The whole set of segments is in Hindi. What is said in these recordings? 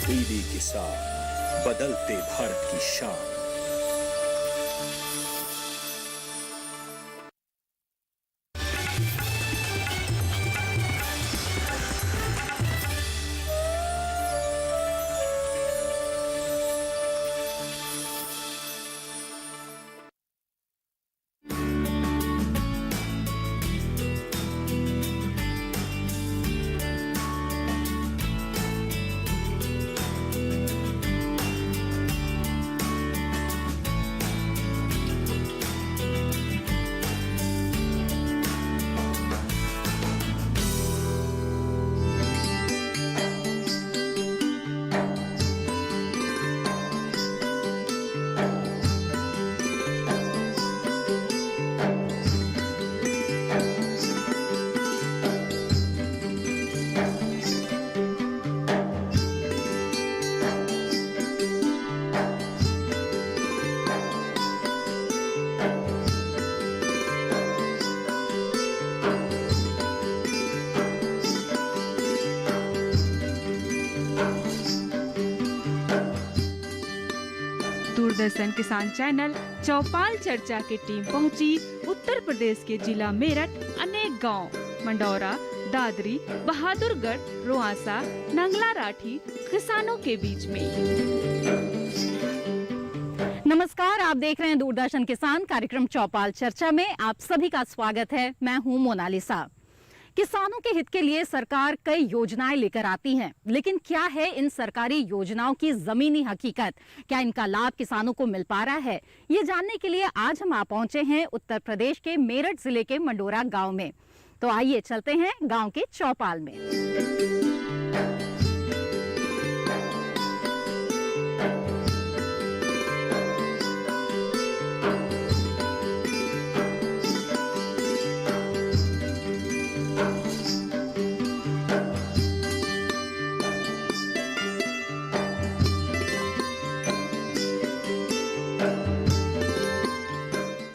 टीवी किसान, बदलते भारत की शान। दूरदर्शन किसान चैनल चौपाल चर्चा की टीम पहुंची उत्तर प्रदेश के जिला मेरठ अनेक गांव, मंडौरा, दादरी, बहादुरगढ़, रुआसा, नंगला राठी किसानों के बीच में। नमस्कार, आप देख रहे हैं दूरदर्शन किसान कार्यक्रम चौपाल चर्चा में आप सभी का स्वागत है। मैं हूं मोनालिसा। किसानों के हित के लिए सरकार कई योजनाएं लेकर आती है, लेकिन क्या है इन सरकारी योजनाओं की जमीनी हकीकत? क्या इनका लाभ किसानों को मिल पा रहा है? ये जानने के लिए आज हम आ पहुंचे हैं उत्तर प्रदेश के मेरठ जिले के मंडोरा गांव में। तो आइए चलते हैं गांव के चौपाल में।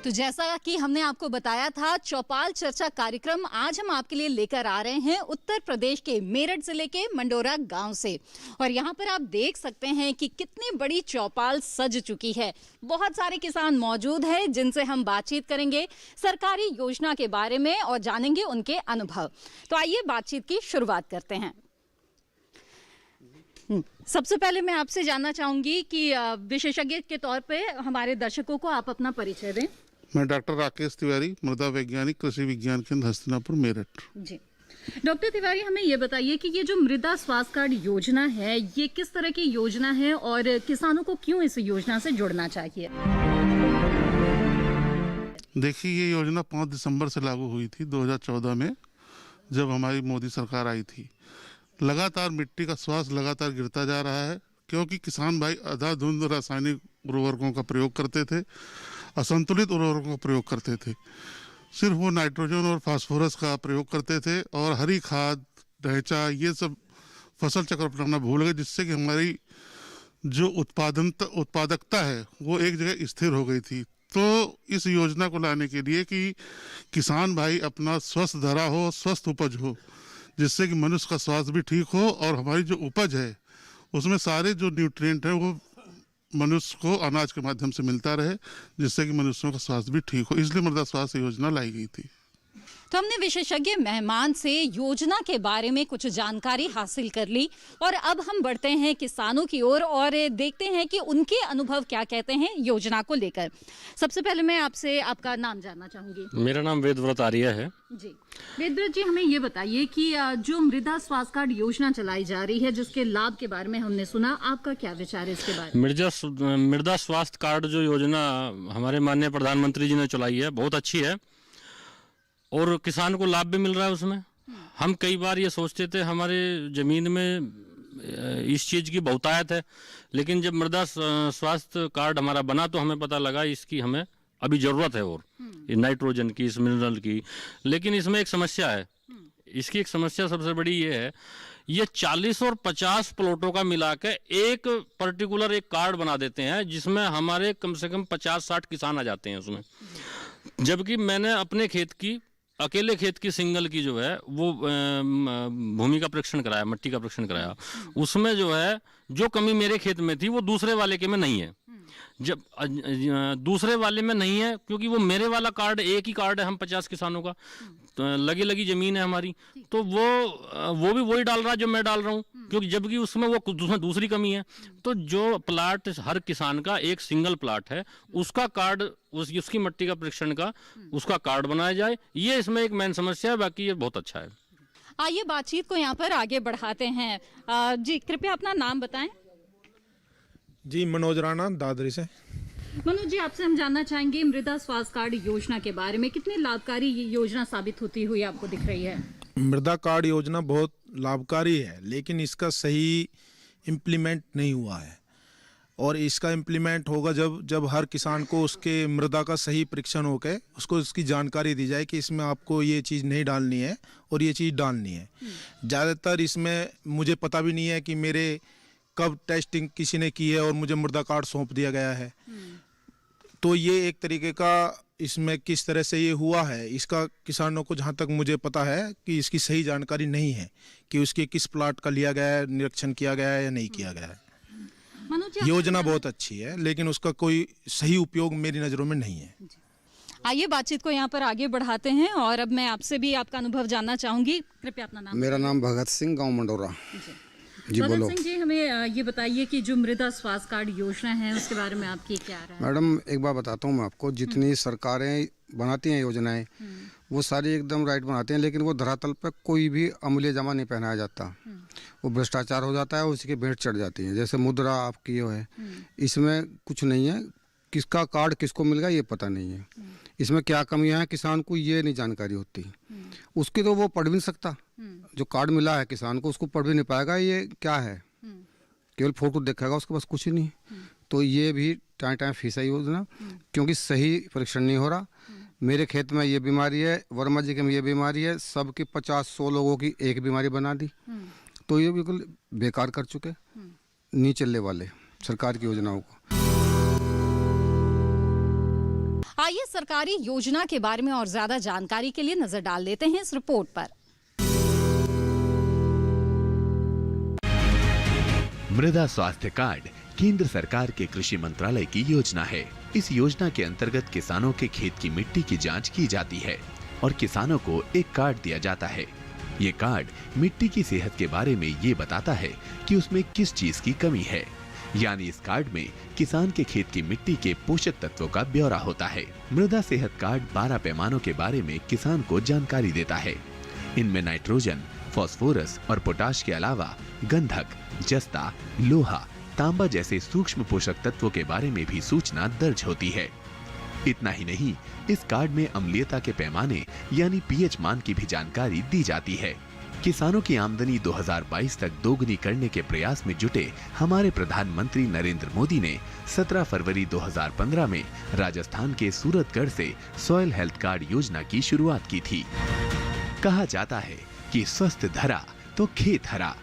तो जैसा कि हमने आपको बताया था, चौपाल चर्चा कार्यक्रम आज हम आपके लिए लेकर आ रहे हैं उत्तर प्रदेश के मेरठ जिले के मंडोरा गांव से। और यहां पर आप देख सकते हैं कि कितनी बड़ी चौपाल सज चुकी है। बहुत सारे किसान मौजूद हैं जिनसे हम बातचीत करेंगे सरकारी योजना के बारे में और जानेंगे उनके अनुभव। तो आइए बातचीत की शुरुआत करते हैं। सबसे पहले मैं आपसे जानना चाहूंगी कि विशेषज्ञ के तौर पे हमारे दर्शकों को आप अपना परिचय दें। मैं डॉक्टर राकेश तिवारी, मृदा वैज्ञानिक, कृषि विज्ञान केंद्र हस्तिनापुर, मेरठ। जी डॉक्टर तिवारी, हमें ये बताइए कि ये जो मृदा स्वास्थ्य कार्ड योजना है, ये किस तरह की योजना है और किसानों को क्यों इस योजना से जुड़ना चाहिए? देखिए, ये योजना 5 दिसंबर से लागू हुई थी 2014 में, जब हमारी मोदी सरकार आई थी। लगातार मिट्टी का स्वास्थ्य लगातार गिरता जा रहा है, क्योंकि किसान भाई अंधाधुंध रासायनिक उर्वरकों का प्रयोग करते थे, असंतुलित उर्वरकों का प्रयोग करते थे। सिर्फ वो नाइट्रोजन और फास्फोरस का प्रयोग करते थे और हरी खाद, ढैंचा, ये सब फसल चक्र अपनाना भूल गए, जिससे कि हमारी जो उत्पादकता है वो एक जगह स्थिर हो गई थी। तो इस योजना को लाने के लिए कि किसान भाई अपना स्वस्थ धरा हो, स्वस्थ उपज हो, जिससे कि मनुष्य का स्वास्थ्य भी ठीक हो और हमारी जो उपज है उसमें सारे जो न्यूट्रिएंट हैं वो मनुष्य को अनाज के माध्यम से मिलता रहे, जिससे कि मनुष्यों का स्वास्थ्य भी ठीक हो। इसलिए मृदा स्वास्थ्य योजना लाई गई थी। तो हमने विशेषज्ञ मेहमान से योजना के बारे में कुछ जानकारी हासिल कर ली और अब हम बढ़ते हैं किसानों की ओर और देखते हैं कि उनके अनुभव क्या कहते हैं योजना को लेकर। सबसे पहले मैं आपसे आपका नाम जानना चाहूंगी। मेरा नाम वेदव्रत आर्य है। जी वेदव्रत जी, हमें ये बताइए कि जो मृदा स्वास्थ्य कार्ड योजना चलाई जा रही है, जिसके लाभ के बारे में हमने सुना, आपका क्या विचार है इसके बारे में? मृदा स्वास्थ्य कार्ड जो योजना हमारे माननीय प्रधानमंत्री जी ने चलाई है, बहुत अच्छी है और किसान को लाभ भी मिल रहा है उसमें। हम कई बार ये सोचते थे हमारे ज़मीन में इस चीज़ की बहुतायत है, लेकिन जब मृदा स्वास्थ्य कार्ड हमारा बना तो हमें पता लगा इसकी हमें अभी ज़रूरत है और नाइट्रोजन की, इस मिनरल की। लेकिन इसमें एक समस्या है। इसकी एक समस्या सबसे बड़ी ये है, ये 40 और 50 प्लॉटों का मिला के एक पर्टिकुलर एक कार्ड बना देते हैं, जिसमें हमारे कम से कम 50-60 किसान आ जाते हैं उसमें। जबकि मैंने अपने खेत की अकेले खेत की सिंगल की जो है वो भूमि का परीक्षण कराया, मिट्टी का परीक्षण कराया। उसमें जो है जो कमी मेरे खेत में थी वो दूसरे वाले के में नहीं है। जब दूसरे वाले में नहीं है क्योंकि वो मेरे वाला कार्ड एक ही कार्ड है, हम 50 किसानों का तो लगी लगी जमीन है हमारी, तो वो भी वही डाल रहा है जो मैं डाल रहा हूँ, क्योंकि जबकि उसमें वो दूसरी कमी है। तो जो प्लाट हर किसान का एक सिंगल प्लाट है उसका कार्ड उसकी मिट्टी का परीक्षण का उसका कार्ड बनाया जाए, ये इसमें एक मेन समस्या है। बाकी ये बहुत अच्छा है। आइए बातचीत को यहाँ पर आगे बढ़ाते हैं। जी कृपया अपना नाम बताएं। जी मनोज राणा दादरी से। मनोज जी, आपसे हम जानना चाहेंगे मृदा स्वास्थ्य कार्ड योजना के बारे में, कितनी लाभकारी ये योजना साबित होती हुई आपको दिख रही है? मृदा कार्ड योजना बहुत लाभकारी है, लेकिन इसका सही इम्प्लीमेंट नहीं हुआ है। और इसका इम्प्लीमेंट होगा जब हर किसान को उसके मृदा का सही परीक्षण होकर उसको इसकी जानकारी दी जाए कि इसमें आपको ये चीज़ नहीं डालनी है और ये चीज़ डालनी है। ज़्यादातर इसमें मुझे पता भी नहीं है कि मेरे कब टेस्टिंग किसी ने की है और मुझे मृदा कार्ड सौंप दिया गया है। तो ये एक तरीके का इसमें किस तरह से ये हुआ है, इसका किसानों को जहाँ तक मुझे पता है कि इसकी सही जानकारी नहीं है कि उसके किस प्लाट का लिया गया है, निरीक्षण किया गया है या नहीं किया गया है। योजना बहुत अच्छी है लेकिन उसका कोई सही उपयोग मेरी नज़रों में नहीं है। आइए बातचीत को यहाँ पर आगे बढ़ाते हैं और अब मैं आपसे भी आपका अनुभव जानना चाहूंगी। कृपया अपना नाम। मेरा नाम भगत सिंह, गांव मंडोरा। जी भगत बोलो। सिंह जी, हमें ये बताइए कि जो मृदा स्वास्थ्य कार्ड योजना है उसके बारे में आपकी क्या राय है? मैडम एक बार बताता हूँ मैं आपको, जितनी सरकारें बनाती हैं योजनाएं वो सारी एकदम राइट बनाती हैं, लेकिन वो धरातल पर कोई भी अमूल्य जमा नहीं पहनाया जाता। वो भ्रष्टाचार हो जाता है, उसी की भेंट चढ़ जाती है। जैसे मुद्रा आपकी है, इसमें कुछ नहीं है, किसका कार्ड किसको मिल गया ये पता नहीं है। इसमें क्या कमियां हैं किसान को ये नहीं जानकारी होती। उसकी तो वो पढ़ भी नहीं सकता, जो कार्ड मिला है किसान को उसको पढ़ भी नहीं पाएगा ये क्या है, केवल फोटो देखेगा, उसके पास कुछ ही नहीं। तो ये भी टाइम फीस है योजना, क्योंकि सही परीक्षण नहीं हो रहा। मेरे खेत में ये बीमारी है, वर्मा जी के में ये बीमारी है, सबकी 50-100 लोगों की एक बीमारी बना दी। तो ये बिल्कुल बेकार कर चुके, नहीं चलने वाले सरकार की योजनाओं को। आइए सरकारी योजना के बारे में और ज्यादा जानकारी के लिए नजर डाल लेते हैं इस रिपोर्ट पर। मृदा स्वास्थ्य कार्ड केंद्र सरकार के कृषि मंत्रालय की योजना है। इस योजना के अंतर्गत किसानों के खेत की मिट्टी की जांच की जाती है और किसानों को एक कार्ड दिया जाता है। ये कार्ड मिट्टी की सेहत के बारे में ये बताता है कि उसमें किस चीज की कमी है। यानी इस कार्ड में किसान के खेत की मिट्टी के पोषक तत्वों का ब्यौरा होता है। मृदा सेहत कार्ड 12 पैमानों के बारे में किसान को जानकारी देता है। इनमें नाइट्रोजन, फास्फोरस और पोटाश के अलावा गंधक, जस्ता, लोहा, तांबा जैसे सूक्ष्म पोषक तत्वों के बारे में भी सूचना दर्ज होती है। इतना ही नहीं, इस कार्ड में अम्लीयता के पैमाने यानी पीएच मान की भी जानकारी दी जाती है। किसानों की आमदनी 2022 तक दोगुनी करने के प्रयास में जुटे हमारे प्रधानमंत्री नरेंद्र मोदी ने 17 फरवरी 2015 में राजस्थान के सूरतगढ़ से सॉइल हेल्थ कार्ड योजना की शुरुआत की थी। कहा जाता है कि स्वस्थ धरा तो खेत हरा।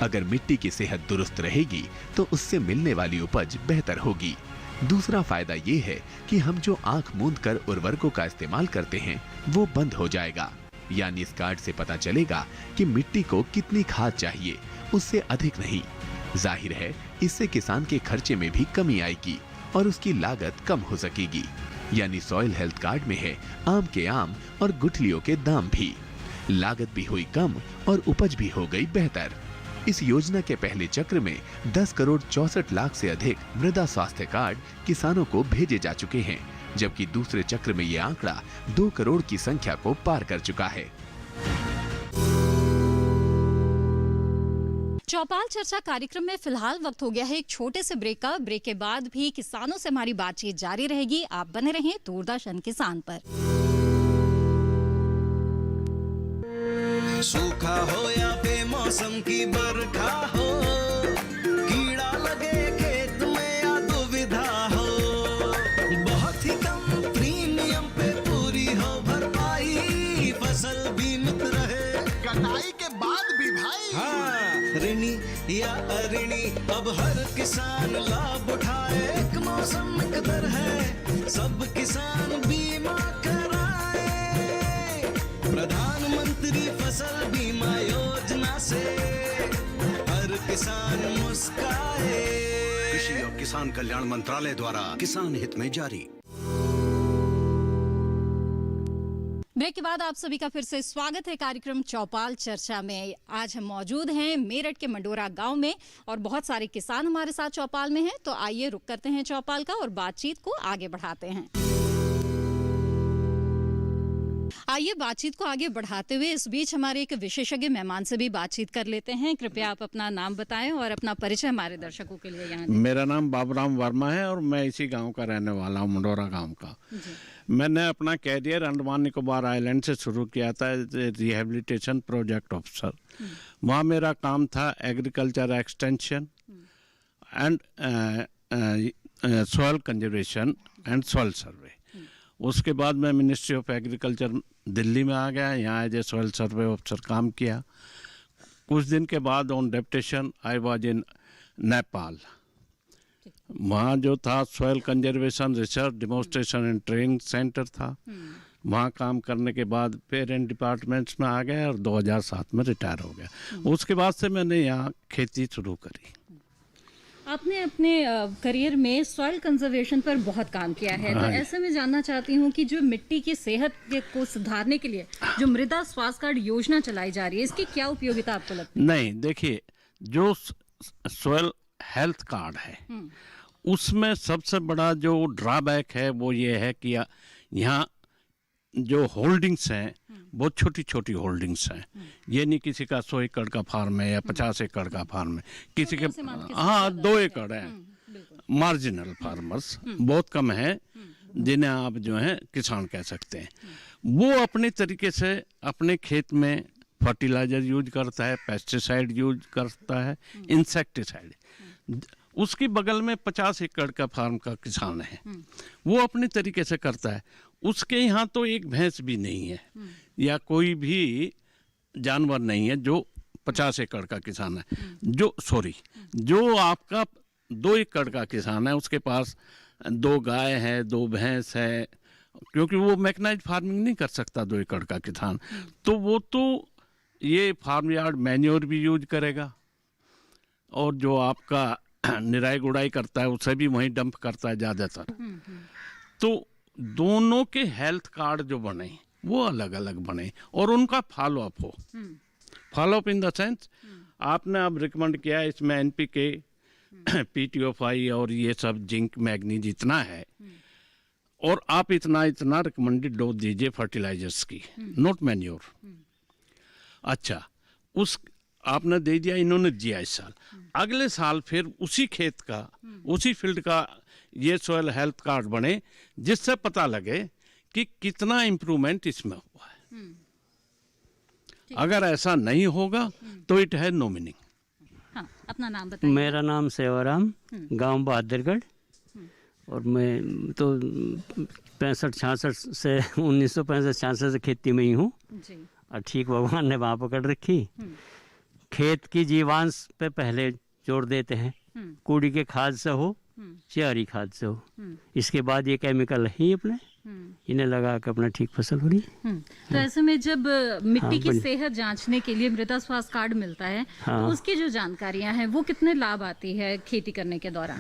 अगर मिट्टी की सेहत दुरुस्त रहेगी तो उससे मिलने वाली उपज बेहतर होगी। दूसरा फायदा ये है कि हम जो आंख मूंद कर उर्वरकों का इस्तेमाल करते हैं वो बंद हो जाएगा। यानी इस कार्ड से पता चलेगा कि मिट्टी को कितनी खाद चाहिए, उससे अधिक नहीं। जाहिर है इससे किसान के खर्चे में भी कमी आएगी और उसकी लागत कम हो सकेगी। यानी सॉइल हेल्थ कार्ड में है आम के आम और गुठलियों के दाम भी। लागत भी हुई कम और उपज भी हो गई बेहतर। इस योजना के पहले चक्र में 10 करोड़ 64 लाख से अधिक मृदा स्वास्थ्य कार्ड किसानों को भेजे जा चुके हैं, जबकि दूसरे चक्र में ये आंकड़ा 2 करोड़ की संख्या को पार कर चुका है। चौपाल चर्चा कार्यक्रम में फिलहाल वक्त हो गया है एक छोटे से ब्रेक का। ब्रेक के बाद भी किसानों से हमारी बातचीत जारी रहेगी। आप बने रहें दूरदर्शन किसान पर। सूखा हो या बेमौसम की बरखा हो, कीड़ा लगे खेत में या दुविधा हो, बहुत ही कम प्रीमियम पे पूरी हो भरपाई, फसल बीमित रहे कटाई के बाद भी भाई। हाँ, ऋणी या अऋणी, अब हर किसान लाभ उठाए। एक मौसम एक दर है, सब किसान बीमा कराए। प्रधानमंत्री फसल बीमा योजना से हर किसान मुस्काए। कृषि और किसान कल्याण मंत्रालय द्वारा किसान हित में जारी। ब्रेक के बाद आप सभी का फिर से स्वागत है कार्यक्रम चौपाल चर्चा में। आज हम मौजूद हैं मेरठ के मंडोरा गांव में और बहुत सारे किसान हमारे साथ चौपाल में हैं। तो आइए रुक करते हैं चौपाल का और बातचीत को आगे बढ़ाते हैं। आइए बातचीत को आगे बढ़ाते हुए इस बीच हमारे एक विशेषज्ञ मेहमान से भी बातचीत कर लेते हैं। कृपया आप अपना नाम बताएं और अपना परिचय हमारे दर्शकों के लिए यहाँ। मेरा नाम बाबूराम वर्मा है और मैं इसी गांव का रहने वाला हूँ, मंडोरा गांव का। मैंने अपना कैरियर अंडमान निकोबार आइलैंड से शुरू किया था रिहेबिलिटेशन प्रोजेक्ट ऑफिसर। वहाँ मेरा काम था agriculture extension and soil conservation and soil survey. उसके बाद मैं मिनिस्ट्री ऑफ एग्रीकल्चर दिल्ली में आ गया, यहाँ as a soil survey officer काम किया। कुछ दिन के बाद on deputation I was in Nepal. वहाँ जो था soil conservation research demonstration and training centre था। वहाँ काम करने के बाद पेरेंट डिपार्टमेंट्स में आ गया और 2007 में रिटायर हो गया। उसके बाद से मैंने यहाँ खेती शुरू करी। आपने अपने करियर में सॉइल कंजर्वेशन पर बहुत काम किया है। तो ऐसे में जानना चाहती हूँ कि जो मिट्टी की सेहत को सुधारने के लिए जो मृदा स्वास्थ्य कार्ड योजना चलाई जा रही है, इसकी क्या उपयोगिता आपको लगती है? नहीं, देखिए, जो सॉइल हेल्थ कार्ड है उसमें सबसे बड़ा जो ड्रॉबैक है वो ये है कि यहाँ जो होल्डिंग्स हैं बहुत छोटी छोटी होल्डिंग्स हैं। ये नहीं किसी का 100 एकड़ का फार्म है या 50 एकड़ का फार्म है, किसी के 2 एकड़ है। मार्जिनल फार्मर्स बहुत कम है जिन्हें आप जो है किसान कह सकते हैं। वो अपने तरीके से अपने खेत में फर्टिलाइजर यूज करता है, पेस्टिसाइड यूज करता है, इंसेक्टिसाइड। उसकी बगल में 50 एकड़ का फार्म का किसान है, वो अपने तरीके से करता है। उसके यहाँ तो एक भैंस भी नहीं है या कोई भी जानवर नहीं है जो 50 एकड़ का किसान है। जो आपका 2 एकड़ का किसान है उसके पास 2 गाय है, 2 भैंस है, क्योंकि वो मैकेनाइज्ड फार्मिंग नहीं कर सकता 2 एकड़ का किसान। तो वो तो ये फार्म यार्ड मैन्योर भी यूज करेगा और जो आपका निराई गुड़ाई करता है उसे भी वहीं डंप करता है ज़्यादातर। तो दोनों के हेल्थ कार्ड जो बने वो अलग अलग बने और उनका फॉलोअप हो। फॉलोअप इन द सेंस आपने अब रिकमेंड किया है इसमें NPK, PTOFI और ये सब जिंक मैग्नीज जितना है और आप इतना रिकमेंडेड डोज दीजिए फर्टिलाइजर्स की, नॉट मैन्योर। अच्छा, उस आपने दे दिया, इन्होंने दिया इस साल। अगले साल फिर उसी खेत का उसी फील्ड का ये सॉइल हेल्थ कार्ड बने जिससे पता लगे कि कितना इम्प्रूवमेंट इसमें हुआ है। अगर ऐसा नहीं होगा तो इट है नो मीनिंग। हाँ, अपना नाम बताइए। मेरा नाम सेवाराम, गांव बहादुरगढ़, और मैं तो 65-66 से 1965-66 से खेती में ही हूँ और ठीक भगवान ने वहाँ पकड़ रखी। खेत की जीवांश पे पहले जोर देते हैं, कूड़ी के खाद से हो चारी खाद से हो, इसके बाद ये केमिकल ही अपने इन्हें लगा के अपना ठीक फसल हो रही। तो ऐसे में जब मिट्टी की सेहत जांचने के लिए मृदा स्वास्थ्य कार्ड मिलता है तो उसकी जो जानकारियां हैं वो कितने लाभ आती है खेती करने के दौरान?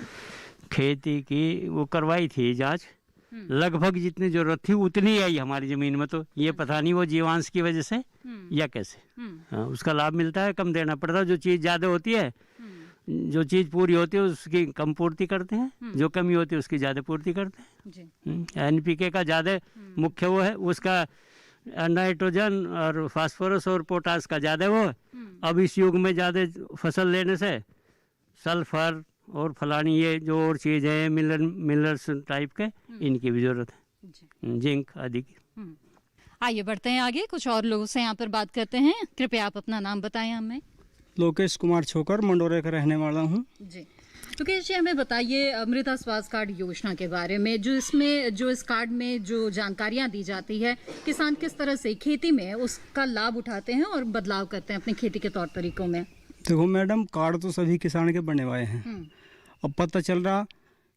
खेती की वो करवाई थी जांच, लगभग जितनी जरूरत थी उतनी आई हमारी जमीन में। तो ये पता नहीं वो जीवांश की वजह से या कैसे। हाँ, उसका लाभ मिलता है, कम देना पड़ता है। जो चीज़ ज़्यादा होती है, जो चीज़ पूरी होती है उसकी कम पूर्ति करते हैं, जो कमी होती है उसकी ज़्यादा पूर्ति करते हैं। NPK का ज़्यादा मुख्य वो है, उसका नाइट्रोजन और फास्फोरस और पोटास का ज़्यादा वो है। अब इस युग में ज़्यादा फसल लेने से सल्फर और फलानी ये जो और चीज़ है मिनरल्स टाइप के, इनकी भी ज़रूरत है, जिंक आदि की। आइए बढ़ते हैं आगे, कुछ और लोगों से यहाँ पर बात करते हैं। कृपया आप अपना नाम बताएं हमें। लोकेश कुमार छोकर, मंडोरे का रहने वाला हूँ जी। लोकेश जी, हमें बताइए मृदा स्वास्थ्य कार्ड योजना के बारे में। जो इस कार्ड में जो जानकारियाँ दी जाती है, किसान किस तरह से खेती में उसका लाभ उठाते हैं और बदलाव करते हैं अपनी खेती के तौर तरीकों में? देखो मैडम, कार्ड तो सभी किसान के बने हुए हैं। अब पता चल रहा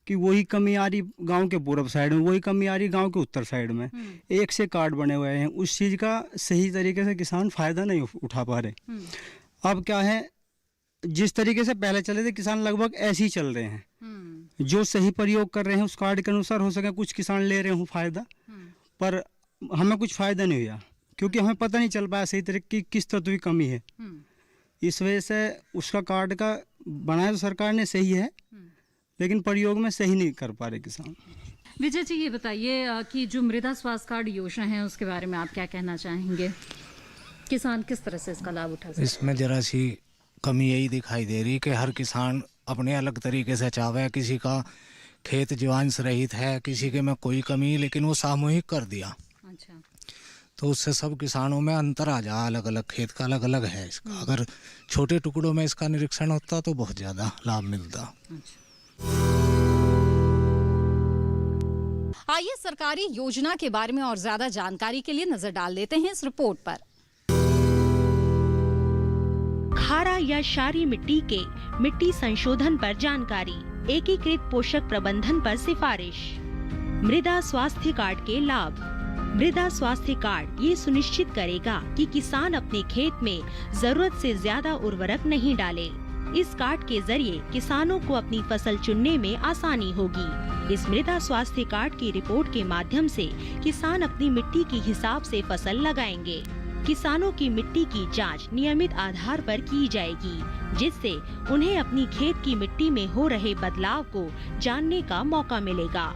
कि वही कमी आ रही गांव के पूर्व साइड में, वही कमी आ रही गांव के उत्तर साइड में। एक से कार्ड बने हुए हैं, उस चीज़ का सही तरीके से किसान फ़ायदा नहीं उठा पा रहे। अब क्या है, जिस तरीके से पहले चले थे किसान लगभग ऐसे ही चल रहे हैं। जो सही प्रयोग कर रहे हैं उस कार्ड के अनुसार, हो सके कुछ किसान ले रहे हों फ़ायदा, पर हमें कुछ फ़ायदा नहीं हुआ, क्योंकि हमें पता नहीं चल पाया सही तरीके की किस तत्व की कमी है। इस वजह से उसका कार्ड का बनाया तो सरकार ने सही है, लेकिन प्रयोग में सही नहीं कर पा रहे किसान। विजय जी, ये बताइए कि जो मृदा स्वास्थ्य कार्ड योजना है उसके बारे में आप क्या कहना चाहेंगे? किसान किस तरह से इसका लाभ उठा सकते? इसमें जरा सी कमी यही दिखाई दे रही कि हर किसान अपने अलग तरीके से चाहे, किसी का खेत जीवांश रहित है, किसी के में कोई कमी, लेकिन वो सामूहिक कर दिया। अच्छा। तो उससे सब किसानों में अंतर आ जा, अलग अलग खेत का अलग अलग है इसका। अगर छोटे टुकड़ों में इसका निरीक्षण होता तो बहुत ज़्यादा लाभ मिलता। आइए सरकारी योजना के बारे में और ज्यादा जानकारी के लिए नजर डाल लेते हैं इस रिपोर्ट पर। खारा या क्षारीय मिट्टी के मिट्टी संशोधन पर जानकारी, एकीकृत पोषक प्रबंधन पर सिफारिश, मृदा स्वास्थ्य कार्ड के लाभ। मृदा स्वास्थ्य कार्ड ये सुनिश्चित करेगा कि किसान अपने खेत में जरूरत से ज्यादा उर्वरक नहीं डाले। इस कार्ड के जरिए किसानों को अपनी फसल चुनने में आसानी होगी। इस मृदा स्वास्थ्य कार्ड की रिपोर्ट के माध्यम से किसान अपनी मिट्टी के हिसाब से फसल लगाएंगे। किसानों की मिट्टी की जांच नियमित आधार पर की जाएगी, जिससे उन्हें अपनी खेत की मिट्टी में हो रहे बदलाव को जानने का मौका मिलेगा।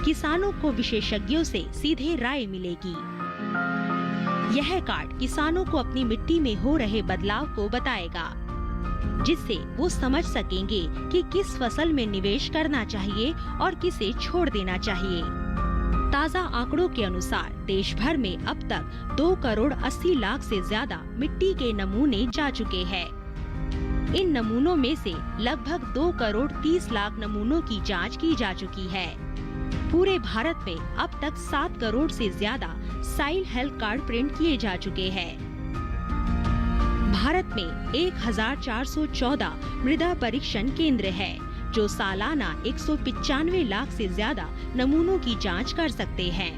किसानों को विशेषज्ञों से सीधे राय मिलेगी। यह कार्ड किसानों को अपनी मिट्टी में हो रहे बदलाव को बताएगा, जिससे वो समझ सकेंगे कि किस फसल में निवेश करना चाहिए और किसे छोड़ देना चाहिए। ताज़ा आंकड़ों के अनुसार देश भर में अब तक 2 करोड़ 80 लाख से ज्यादा मिट्टी के नमूने जा चुके हैं। इन नमूनों में से लगभग 2 करोड़ 30 लाख नमूनों की जांच की जा चुकी है। पूरे भारत में अब तक 7 करोड़ से ज्यादा सॉइल हेल्थ कार्ड प्रिंट किए जा चुके हैं। भारत में 1414 मृदा परीक्षण केंद्र है, जो सालाना 195 लाख से ज्यादा नमूनों की जांच कर सकते हैं।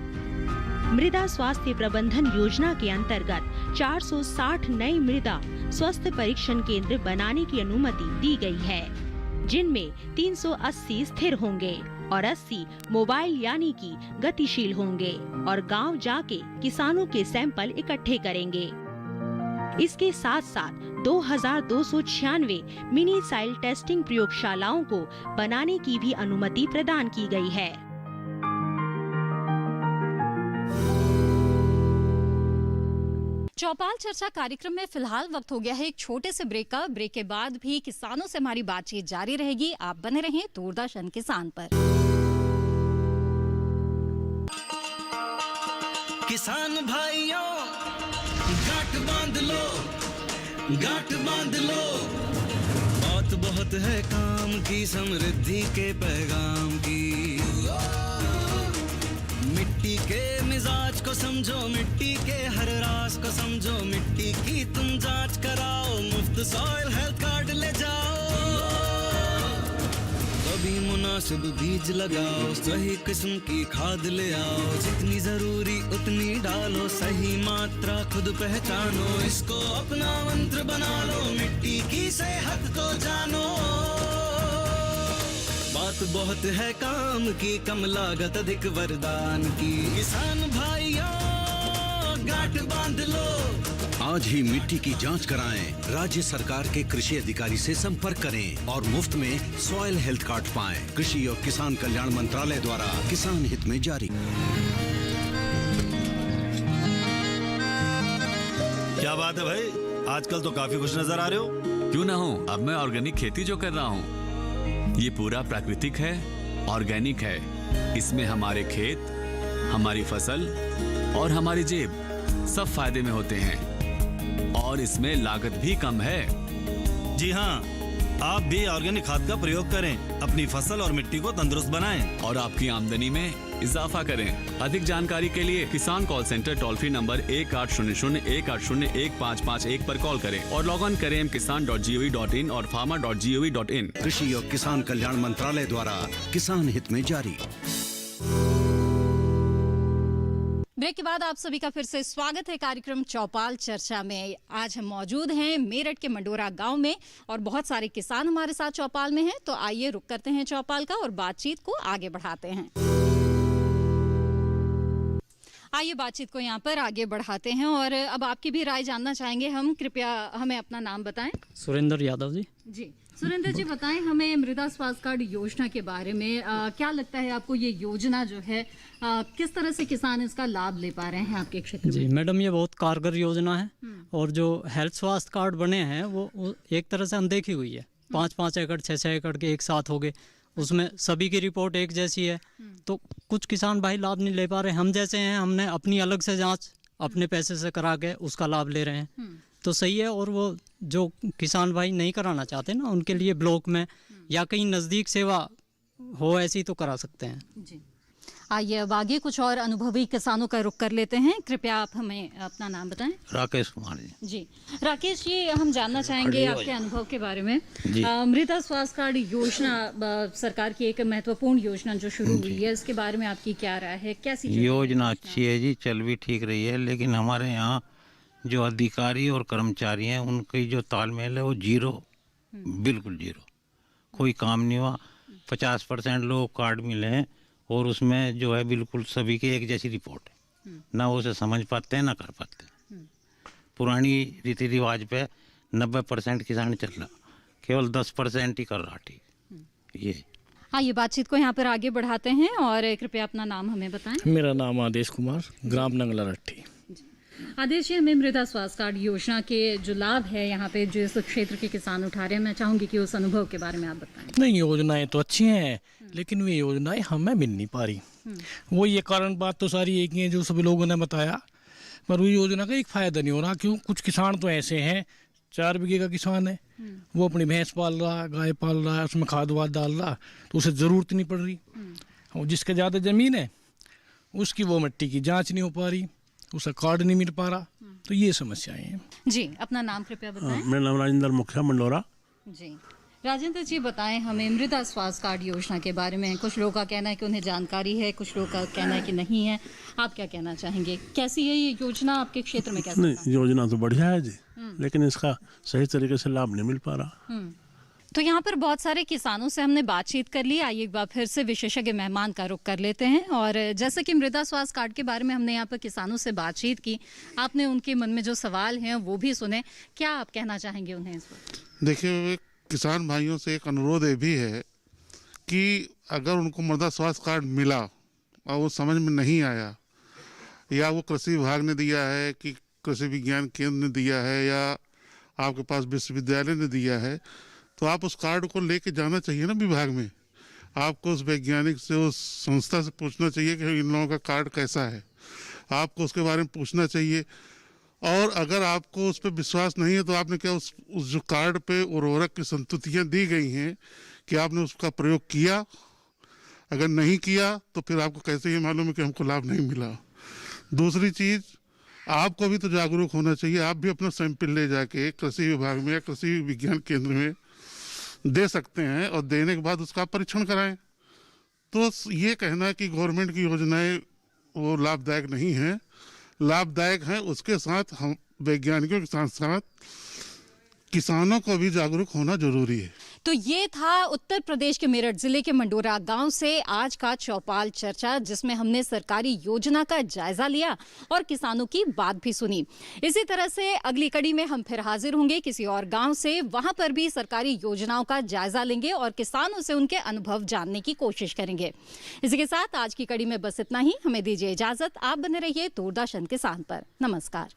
मृदा स्वास्थ्य प्रबंधन योजना के अंतर्गत 460 नए मृदा स्वास्थ्य परीक्षण केंद्र बनाने की अनुमति दी गई है, जिनमें 380 स्थिर होंगे और 80 मोबाइल यानी कि गतिशील होंगे और गांव जाके किसानों के सैंपल इकट्ठे करेंगे। इसके साथ साथ 2296 मिनी सॉइल टेस्टिंग प्रयोगशालाओं को बनाने की भी अनुमति प्रदान की गई है। चौपाल चर्चा कार्यक्रम में फिलहाल वक्त हो गया है एक छोटे से ब्रेक का। ब्रेक के बाद भी किसानों से हमारी बातचीत जारी रहेगी। आप बने रहें दूरदर्शन किसान पर। किसान भाइयों गांठ बांध लो, गांठ बांध लो, बात बहुत है काम की, समृद्धि के पैगाम की। मिट्टी के मिजाज को समझो, मिट्टी के हर राज को समझो, मिट्टी की तुम जांच कराओ, मुफ्त सॉइल हेल्थ कार्ड ले जाओ। कभी मुनासिब बीज लगाओ, सही किस्म की खाद ले आओ, जितनी जरूरी उतनी डालो, सही मात्रा खुद पहचानो, इसको अपना मंत्र बना लो, मिट्टी की सेहत को जानो। बात बहुत है काम की, कम लागत अधिक वरदान की। किसान भाइयों गांठ बांध लो, आज ही मिट्टी की जांच कराएं। राज्य सरकार के कृषि अधिकारी से संपर्क करें और मुफ्त में सॉइल हेल्थ कार्ड पाएं। कृषि और किसान कल्याण मंत्रालय द्वारा किसान हित में जारी। क्या बात है भाई, आजकल तो काफी खुश नजर आ रहे हो। क्यों ना हो, अब मैं ऑर्गेनिक खेती जो कर रहा हूँ ये पूरा प्राकृतिक है, ऑर्गेनिक है। इसमें हमारे खेत, हमारी फसल और हमारी जेब सब फायदे में होते हैं और इसमें लागत भी कम है। जी हाँ, आप भी ऑर्गेनिक खाद का प्रयोग करें, अपनी फसल और मिट्टी को तंदुरुस्त बनाएं और आपकी आमदनी में इजाफा करें। अधिक जानकारी के लिए किसान call centre toll free number 1800-180-1551 पर कॉल करें और लॉग ऑन करें kisan.gov.in और farmer.gov.in। कृषि और किसान कल्याण मंत्रालय द्वारा किसान हित में जारी। ब्रेक के बाद आप सभी का फिर से स्वागत है कार्यक्रम चौपाल चर्चा में। आज हम मौजूद हैं मेरठ के मंडोरा गांव में और बहुत सारे किसान हमारे साथ चौपाल में हैं। तो आइए रुक करते हैं चौपाल का और बातचीत को आगे बढ़ाते हैं। आइए बातचीत को यहाँ पर आगे बढ़ाते हैं और अब आपकी भी राय जानना चाहेंगे हम। कृपया हमें अपना नाम बताएं। सुरेंद्र यादव जी। जी सुरेंद्र जी, बताएं हमें मृदा स्वास्थ्य कार्ड योजना के बारे में। क्या लगता है आपको ये योजना जो है किस तरह से किसान इसका लाभ ले पा रहे हैं आपके क्षेत्र में? जी मैडम, ये बहुत कारगर योजना है और जो हेल्थ स्वास्थ्य कार्ड बने हैं वो एक तरह से अनदेखी हुई है। 5-5 एकड़ 6-6 एकड़ के एक साथ हो गए, उसमें सभी की रिपोर्ट एक जैसी है, तो कुछ किसान भाई लाभ नहीं ले पा रहे। हम जैसे हैं, हमने अपनी अलग से जाँच अपने पैसे से करा के उसका लाभ ले रहे हैं, तो सही है। और वो जो किसान भाई नहीं कराना चाहते ना, उनके लिए ब्लॉक में या कहीं नज़दीक सेवा हो ऐसी तो करा सकते हैं। जी आइए अब आगे कुछ और अनुभवी किसानों का रुख कर लेते हैं। कृपया आप हमें अपना नाम बताएं। राकेश कुमार जी। जी राकेश जी, हम जानना चाहेंगे आपके अनुभव के बारे में। मृदा स्वास्थ्य कार्ड योजना सरकार की एक महत्वपूर्ण योजना जो शुरू हुई है, इसके बारे में आपकी क्या राय है? कैसी योजना? अच्छी है जी, चल भी ठीक रही है, लेकिन हमारे यहाँ जो अधिकारी और कर्मचारी हैं उनकी जो तालमेल है वो जीरो, बिल्कुल जीरो। कोई काम नहीं हुआ। 50% लोग कार्ड मिले हैं और उसमें जो है बिल्कुल सभी की एक जैसी रिपोर्ट है, ना वो उसे समझ पाते हैं ना कर पाते हैं। पुरानी रीति रिवाज पे 90% किसान चल रहा, केवल 10% ही कर रहा। ठीक ये। आइए बातचीत को यहाँ पर आगे बढ़ाते हैं और कृपया अपना नाम हमें बताएं। मेरा नाम आदेश कुमार, ग्राम नंगला रट्टी। आदेश जी, हमें मृदा स्वास्थ्य कार्ड योजना के जो लाभ है यहाँ पे जो इस क्षेत्र के किसान उठा रहे हैं, मैं चाहूंगी कि उस अनुभव के बारे में आप बताएं। नहीं, योजनाएं तो अच्छी हैं, लेकिन वे योजनाएं हमें मिल नहीं पा रही। वो ये कारण बात तो सारी एक ही है जो सभी लोगों ने बताया, पर वो योजना का एक फायदा नहीं हो रहा। क्यों? कुछ किसान तो ऐसे हैं, 4 बीघे का किसान है, वो अपनी भैंस पाल रहा है, गाय पाल रहा है, उसमें खाद वाद डाल रहा, तो उसे ज़रूरत नहीं पड़ रही। और जिसके ज़्यादा ज़मीन है उसकी वो मिट्टी की जाँच नहीं हो पा रही, उसका कार्ड नहीं मिल पा रहा, तो ये समस्याएं हैं। जी अपना नाम कृपया बताएं। मेरा नाम राजेंद्र मुखिया, मंडोरा। जी राजेंद्र जी, बताएं हमें मृदा स्वास्थ्य कार्ड योजना के बारे में। कुछ लोगों का कहना है कि उन्हें जानकारी है, कुछ लोगों का कहना है कि नहीं है। आप क्या कहना चाहेंगे? कैसी है ये योजना आपके क्षेत्र में? कैसे? नहीं, योजना तो बढ़िया है जी, लेकिन इसका सही तरीके से लाभ नहीं मिल पा रहा। तो यहाँ पर बहुत सारे किसानों से हमने बातचीत कर ली। आइए एक बार फिर से विशेषज्ञ मेहमान का रुख कर लेते हैं। और जैसे कि मृदा स्वास्थ्य कार्ड के बारे में हमने यहाँ पर किसानों से बातचीत की, आपने उनके मन में जो सवाल हैं वो भी सुने। क्या आप कहना चाहेंगे उन्हें इस पर? देखिए, किसान भाइयों से एक अनुरोध ये भी है कि अगर उनको मृदा स्वास्थ्य कार्ड मिला और वो समझ में नहीं आया, या वो कृषि विभाग ने दिया है कि कृषि विज्ञान केंद्र ने दिया है या आपके पास विश्वविद्यालय ने दिया है, तो आप उस कार्ड को लेके जाना चाहिए ना विभाग में। आपको उस वैज्ञानिक से, उस संस्था से पूछना चाहिए कि इन लोगों का कार्ड कैसा है, आपको उसके बारे में पूछना चाहिए। और अगर आपको उस पर विश्वास नहीं है तो आपने क्या उस जो कार्ड पे उर्वरक की संतुतियाँ दी गई हैं कि आपने उसका प्रयोग किया? अगर नहीं किया तो फिर आपको कैसे ये मालूम है कि हमको लाभ नहीं मिला? दूसरी चीज़, आपको भी तो जागरूक होना चाहिए। आप भी अपना सैंपल ले जाके कृषि विभाग में या कृषि विज्ञान केंद्र में दे सकते हैं और देने के बाद उसका परीक्षण कराएं। तो ये कहना कि गवर्नमेंट की योजनाएं वो लाभदायक नहीं हैं, लाभदायक हैं। उसके साथ हम वैज्ञानिकों के साथ साथ किसानों को भी जागरूक होना जरूरी है। तो ये था उत्तर प्रदेश के मेरठ जिले के मंडोरा गांव से आज का चौपाल चर्चा, जिसमें हमने सरकारी योजना का जायजा लिया और किसानों की बात भी सुनी। इसी तरह से अगली कड़ी में हम फिर हाजिर होंगे किसी और गांव से, वहां पर भी सरकारी योजनाओं का जायजा लेंगे और किसानों से उनके अनुभव जानने की कोशिश करेंगे। इसी के साथ आज की कड़ी में बस इतना ही। हमें दीजिए इजाजत। आप बने रहिए दूरदर्शन किसान पर। नमस्कार।